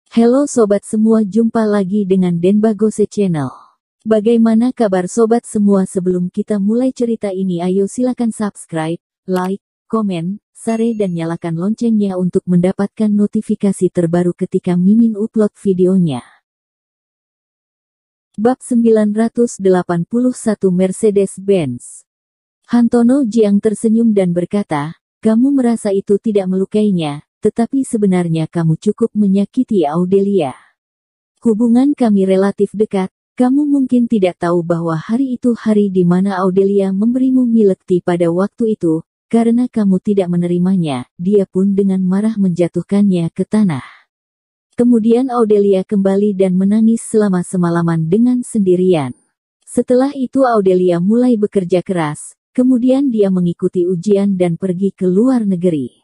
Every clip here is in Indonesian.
Halo sobat semua, jumpa lagi dengan Denbagose Channel. Bagaimana kabar sobat semua? Sebelum kita mulai cerita ini, ayo silakan subscribe, like, komen, share dan nyalakan loncengnya untuk mendapatkan notifikasi terbaru ketika Mimin upload videonya. Bab 981 Mercedes-Benz. Hantono Jiang tersenyum dan berkata, "Kamu merasa itu tidak melukainya, tetapi sebenarnya kamu cukup menyakiti Audelia. Hubungan kami relatif dekat, kamu mungkin tidak tahu bahwa hari itu hari di mana Audelia memberimu milk tea pada waktu itu, karena kamu tidak menerimanya, dia pun dengan marah menjatuhkannya ke tanah. Kemudian Audelia kembali dan menangis selama semalaman dengan sendirian. Setelah itu Audelia mulai bekerja keras, kemudian dia mengikuti ujian dan pergi ke luar negeri.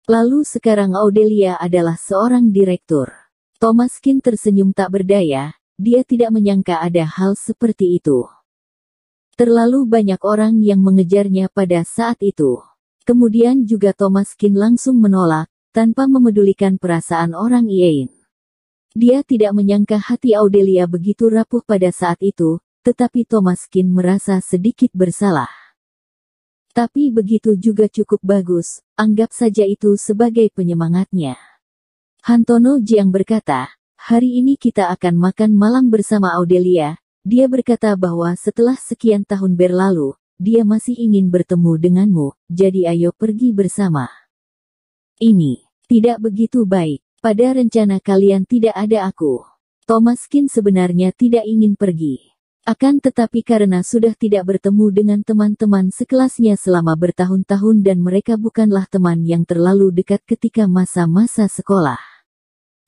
Lalu sekarang Audelia adalah seorang direktur." Thomaskin tersenyum tak berdaya, dia tidak menyangka ada hal seperti itu. Terlalu banyak orang yang mengejarnya pada saat itu. Kemudian juga Thomaskin langsung menolak, tanpa memedulikan perasaan orang lain. Dia tidak menyangka hati Audelia begitu rapuh pada saat itu, tetapi Thomaskin merasa sedikit bersalah. Tapi begitu juga cukup bagus, anggap saja itu sebagai penyemangatnya. Hantono Jiang berkata, "Hari ini kita akan makan malam bersama Audelia." Dia berkata bahwa setelah sekian tahun berlalu, dia masih ingin bertemu denganmu, jadi ayo pergi bersama. Ini tidak begitu baik. Pada rencana kalian tidak ada aku. Thomaskin sebenarnya tidak ingin pergi. Akan tetapi karena sudah tidak bertemu dengan teman-teman sekelasnya selama bertahun-tahun dan mereka bukanlah teman yang terlalu dekat ketika masa-masa sekolah.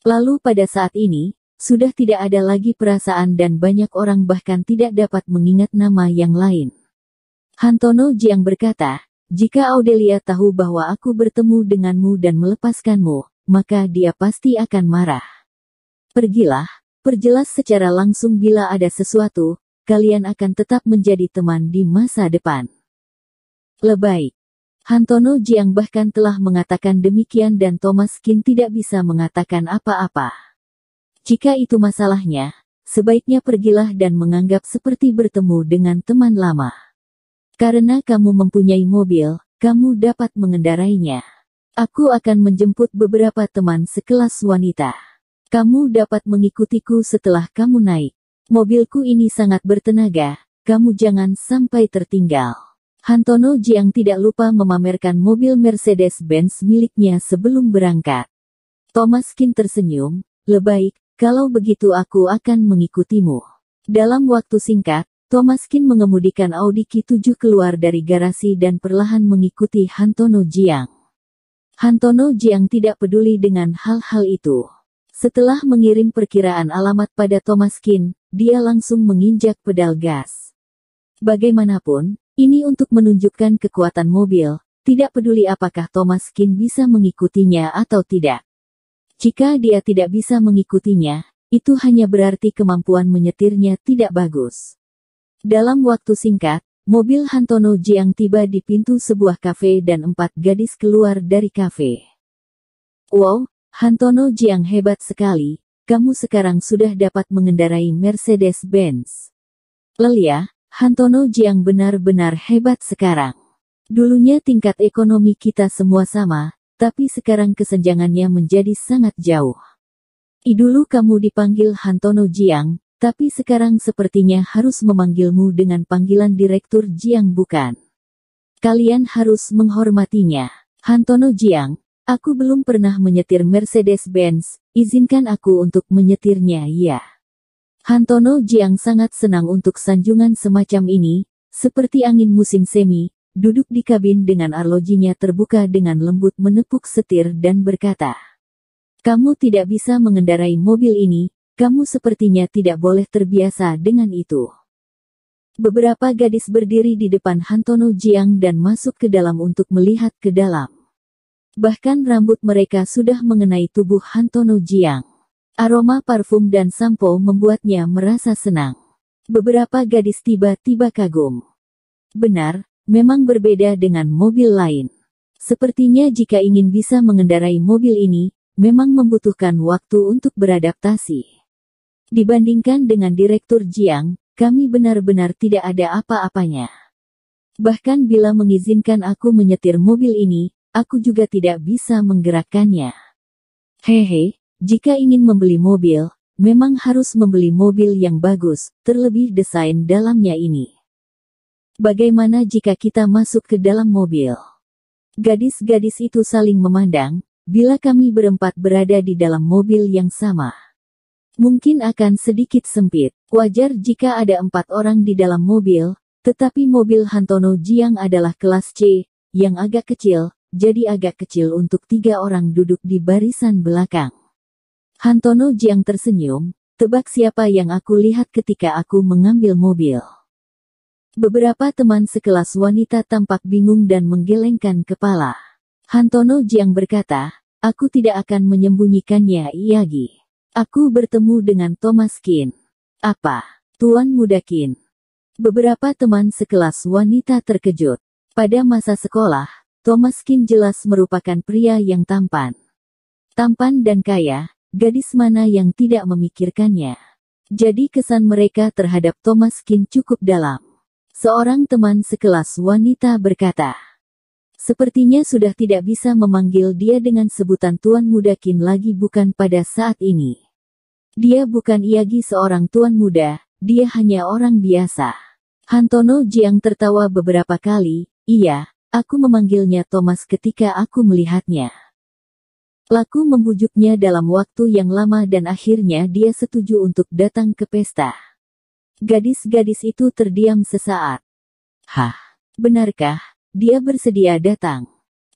Lalu pada saat ini, sudah tidak ada lagi perasaan dan banyak orang bahkan tidak dapat mengingat nama yang lain. Hantono Jiang berkata, "Jika Audelia tahu bahwa aku bertemu denganmu dan melepaskanmu, maka dia pasti akan marah. Pergilah, perjelas secara langsung bila ada sesuatu, kalian akan tetap menjadi teman di masa depan." Lebay. Hantono Jiang bahkan telah mengatakan demikian dan Thomaskin tidak bisa mengatakan apa-apa. Jika itu masalahnya, sebaiknya pergilah dan menganggap seperti bertemu dengan teman lama. Karena kamu mempunyai mobil, kamu dapat mengendarainya. Aku akan menjemput beberapa teman sekelas wanita. Kamu dapat mengikutiku setelah kamu naik. Mobilku ini sangat bertenaga, kamu jangan sampai tertinggal. Hantono Jiang tidak lupa memamerkan mobil Mercedes-Benz miliknya sebelum berangkat. Thomaskin tersenyum, "Lebay, kalau begitu aku akan mengikutimu." Dalam waktu singkat, Thomaskin mengemudikan Audi Q7 keluar dari garasi dan perlahan mengikuti Hantono Jiang. Hantono Jiang tidak peduli dengan hal-hal itu. Setelah mengirim perkiraan alamat pada Thomaskin, dia langsung menginjak pedal gas. Bagaimanapun, ini untuk menunjukkan kekuatan mobil, tidak peduli apakah Thomaskin bisa mengikutinya atau tidak. Jika dia tidak bisa mengikutinya, itu hanya berarti kemampuan menyetirnya tidak bagus. Dalam waktu singkat, mobil Hantono Jiang tiba di pintu sebuah kafe dan 4 gadis keluar dari kafe. "Wow, Hantono Jiang hebat sekali, kamu sekarang sudah dapat mengendarai Mercedes-Benz. Lelia, Hantono Jiang benar-benar hebat sekarang. Dulunya tingkat ekonomi kita semua sama, tapi sekarang kesenjangannya menjadi sangat jauh. Dulu kamu dipanggil Hantono Jiang, tapi sekarang sepertinya harus memanggilmu dengan panggilan Direktur Jiang bukan? Kalian harus menghormatinya. Hantono Jiang, aku belum pernah menyetir Mercedes-Benz, izinkan aku untuk menyetirnya." "Ya." Hantono Jiang sangat senang untuk sanjungan semacam ini, seperti angin musim semi, duduk di kabin dengan arlojinya terbuka dengan lembut menepuk setir dan berkata, "Kamu tidak bisa mengendarai mobil ini, kamu sepertinya tidak boleh terbiasa dengan itu." Beberapa gadis berdiri di depan Hantono Jiang dan masuk ke dalam untuk melihat ke dalam. Bahkan rambut mereka sudah mengenai tubuh Hantono Jiang. Aroma parfum dan sampo membuatnya merasa senang. Beberapa gadis tiba-tiba kagum. Benar, memang berbeda dengan mobil lain. Sepertinya jika ingin bisa mengendarai mobil ini, memang membutuhkan waktu untuk beradaptasi. Dibandingkan dengan Direktur Jiang, kami benar-benar tidak ada apa-apanya. Bahkan bila mengizinkan aku menyetir mobil ini, aku juga tidak bisa menggerakkannya. Hehe, jika ingin membeli mobil, memang harus membeli mobil yang bagus, terlebih desain dalamnya ini. Bagaimana jika kita masuk ke dalam mobil? Gadis-gadis itu saling memandang, bila kami berempat berada di dalam mobil yang sama. Mungkin akan sedikit sempit. Wajar jika ada 4 orang di dalam mobil, tetapi mobil Hantono Jiang adalah kelas C, yang agak kecil, jadi agak kecil untuk 3 orang duduk di barisan belakang. Hantono Jiang tersenyum, tebak siapa yang aku lihat ketika aku mengambil mobil. Beberapa teman sekelas wanita tampak bingung dan menggelengkan kepala. Hantono Jiang berkata, aku tidak akan menyembunyikannya Iyagi. Aku bertemu dengan Thomas Qin. Apa? Tuan Muda Qin. Beberapa teman sekelas wanita terkejut. Pada masa sekolah, Thomas Qin jelas merupakan pria yang tampan. Tampan dan kaya, gadis mana yang tidak memikirkannya. Jadi kesan mereka terhadap Thomas Qin cukup dalam. Seorang teman sekelas wanita berkata, sepertinya sudah tidak bisa memanggil dia dengan sebutan Tuan Muda Qin lagi bukan pada saat ini. Dia bukan Iyagi seorang tuan muda, dia hanya orang biasa. Hantono Jiang tertawa beberapa kali, iya, aku memanggilnya Thomas ketika aku melihatnya. Laku membujuknya dalam waktu yang lama dan akhirnya dia setuju untuk datang ke pesta. Gadis-gadis itu terdiam sesaat. Hah, benarkah, dia bersedia datang?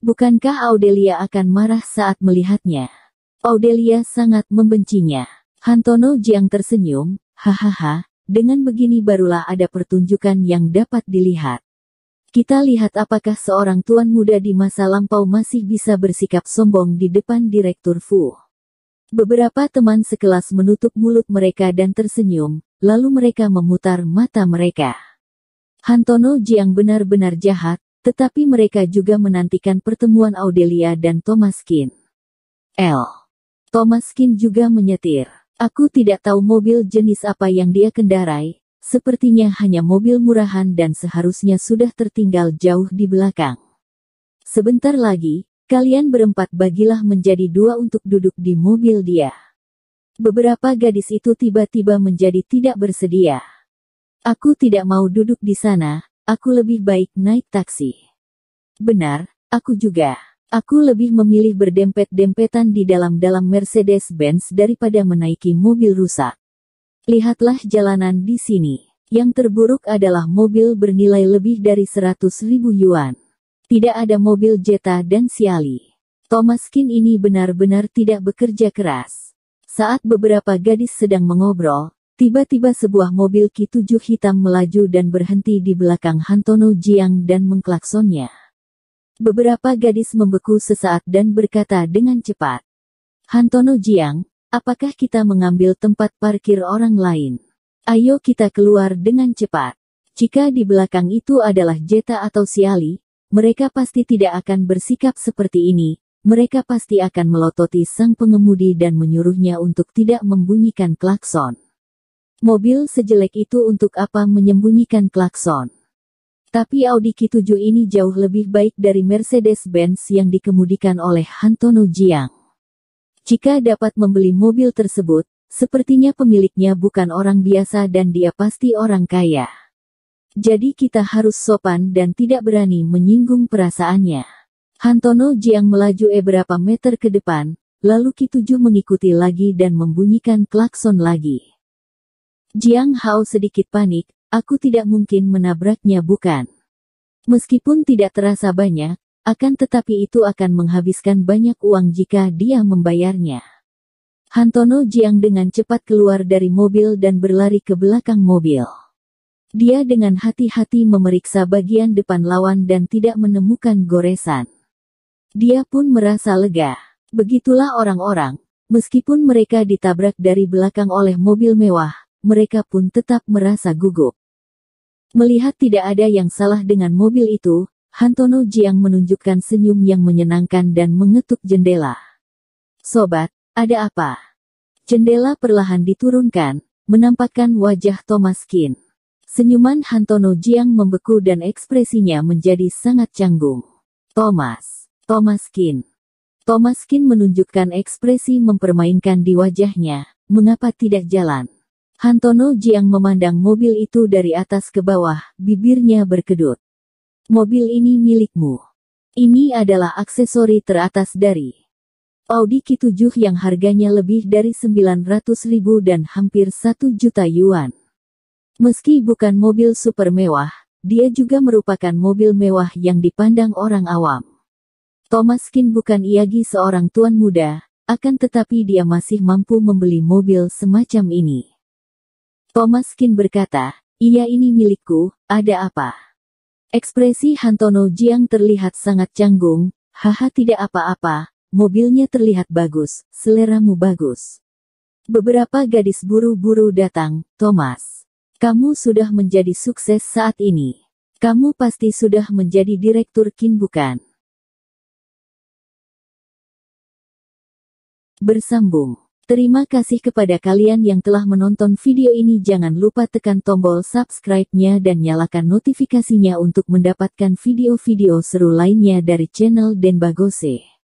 Bukankah Audelia akan marah saat melihatnya? Audelia sangat membencinya. Hantono Jiang tersenyum, hahaha, dengan begini barulah ada pertunjukan yang dapat dilihat. Kita lihat apakah seorang tuan muda di masa lampau masih bisa bersikap sombong di depan Direktur Fu. Beberapa teman sekelas menutup mulut mereka dan tersenyum, lalu mereka memutar mata mereka. Hantono Jiang benar-benar jahat, tetapi mereka juga menantikan pertemuan Audelia dan Thomas Qin. Thomas Qin juga menyetir. Aku tidak tahu mobil jenis apa yang dia kendarai, sepertinya hanya mobil murahan dan seharusnya sudah tertinggal jauh di belakang. Sebentar lagi, kalian berempat bagilah menjadi 2 untuk duduk di mobil dia. Beberapa gadis itu tiba-tiba menjadi tidak bersedia. Aku tidak mau duduk di sana, aku lebih baik naik taksi. Benar, aku juga. Aku lebih memilih berdempet-dempetan di dalam Mercedes-Benz daripada menaiki mobil rusak. Lihatlah jalanan di sini. Yang terburuk adalah mobil bernilai lebih dari 100.000 yuan. Tidak ada mobil Jetta dan Xiali. Thomas Qin ini benar-benar tidak bekerja keras. Saat beberapa gadis sedang mengobrol, tiba-tiba sebuah mobil Ki-7 hitam melaju dan berhenti di belakang Hantono Jiang dan mengklaksonnya. Beberapa gadis membeku sesaat dan berkata dengan cepat. Hantono Jiang, apakah kita mengambil tempat parkir orang lain? Ayo kita keluar dengan cepat. Jika di belakang itu adalah Jetta atau Xiali, mereka pasti tidak akan bersikap seperti ini. Mereka pasti akan melototi sang pengemudi dan menyuruhnya untuk tidak membunyikan klakson. Mobil sejelek itu untuk apa menyembunyikan klakson? Tapi Audi Q7 ini jauh lebih baik dari Mercedes-Benz yang dikemudikan oleh Hantono Jiang. Jika dapat membeli mobil tersebut, sepertinya pemiliknya bukan orang biasa dan dia pasti orang kaya. Jadi kita harus sopan dan tidak berani menyinggung perasaannya. Hantono Jiang melaju beberapa meter ke depan, lalu Q7 mengikuti lagi dan membunyikan klakson lagi. Jiang Hao sedikit panik. Aku tidak mungkin menabraknya bukan? Meskipun tidak terasa banyak, akan tetapi itu akan menghabiskan banyak uang jika dia membayarnya. Hantono Jiang dengan cepat keluar dari mobil dan berlari ke belakang mobil. Dia dengan hati-hati memeriksa bagian depan lawan dan tidak menemukan goresan. Dia pun merasa lega. Begitulah orang-orang, meskipun mereka ditabrak dari belakang oleh mobil mewah, mereka pun tetap merasa gugup. Melihat tidak ada yang salah dengan mobil itu, Hantono Jiang menunjukkan senyum yang menyenangkan dan mengetuk jendela. Sobat, ada apa? Jendela perlahan diturunkan, menampakkan wajah Thomas Kin. Senyuman Hantono Jiang membeku dan ekspresinya menjadi sangat canggung. Thomas Kin. Thomas Kin menunjukkan ekspresi mempermainkan di wajahnya. Mengapa tidak jalan? Hantono Jiang memandang mobil itu dari atas ke bawah, bibirnya berkedut. Mobil ini milikmu. Ini adalah aksesori teratas dari Audi Q7 yang harganya lebih dari 900.000 dan hampir 1 juta yuan. Meski bukan mobil super mewah, dia juga merupakan mobil mewah yang dipandang orang awam. Thomas Kin bukan lagi seorang tuan muda, akan tetapi dia masih mampu membeli mobil semacam ini. Thomas Kin berkata, "Iya, ini milikku, ada apa?" Ekspresi Hantono Jiang terlihat sangat canggung. "Haha, tidak apa-apa, mobilnya terlihat bagus, seleramu bagus." Beberapa gadis buru-buru datang. "Thomas, kamu sudah menjadi sukses saat ini. Kamu pasti sudah menjadi direktur Kin, bukan?" Bersambung. Terima kasih kepada kalian yang telah menonton video ini. Jangan lupa tekan tombol subscribe-nya dan nyalakan notifikasinya untuk mendapatkan video-video seru lainnya dari channel Denbagose.